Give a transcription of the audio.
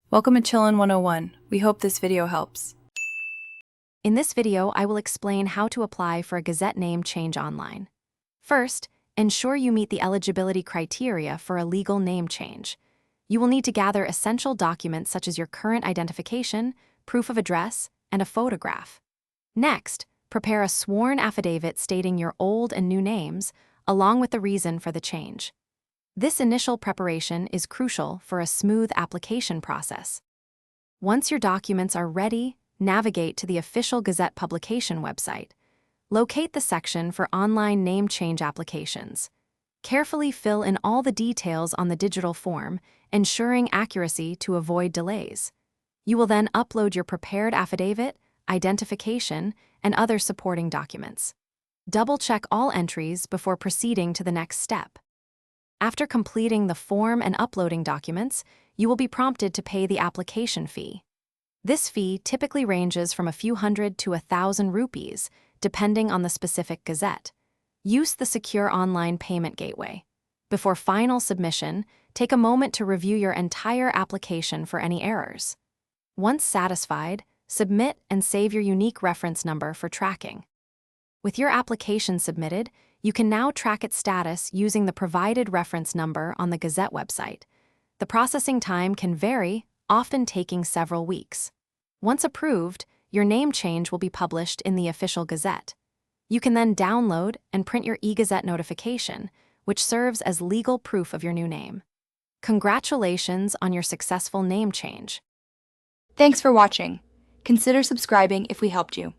Welcome to Chillin' 101. We hope this video helps. In this video, I will explain how to apply for a Gazette name change online. First, ensure you meet the eligibility criteria for a legal name change. You will need to gather essential documents such as your current identification, proof of address, and a photograph. Next, prepare a sworn affidavit stating your old and new names, along with the reason for the change. This initial preparation is crucial for a smooth application process. Once your documents are ready, navigate to the official Gazette publication website. Locate the section for online name change applications. Carefully fill in all the details on the digital form, ensuring accuracy to avoid delays. You will then upload your prepared affidavit, identification, and other supporting documents. Double-check all entries before proceeding to the next step. After completing the form and uploading documents, you will be prompted to pay the application fee. This fee typically ranges from a few hundred to 1,000 rupees, depending on the specific Gazette. Use the secure online payment gateway. Before final submission, take a moment to review your entire application for any errors. Once satisfied, submit and save your unique reference number for tracking. With your application submitted, you can now track its status using the provided reference number on the Gazette website. The processing time can vary, often taking several weeks. Once approved, your name change will be published in the official Gazette. You can then download and print your e-Gazette notification, which serves as legal proof of your new name. Congratulations on your successful name change. Thanks for watching. Consider subscribing if we helped you.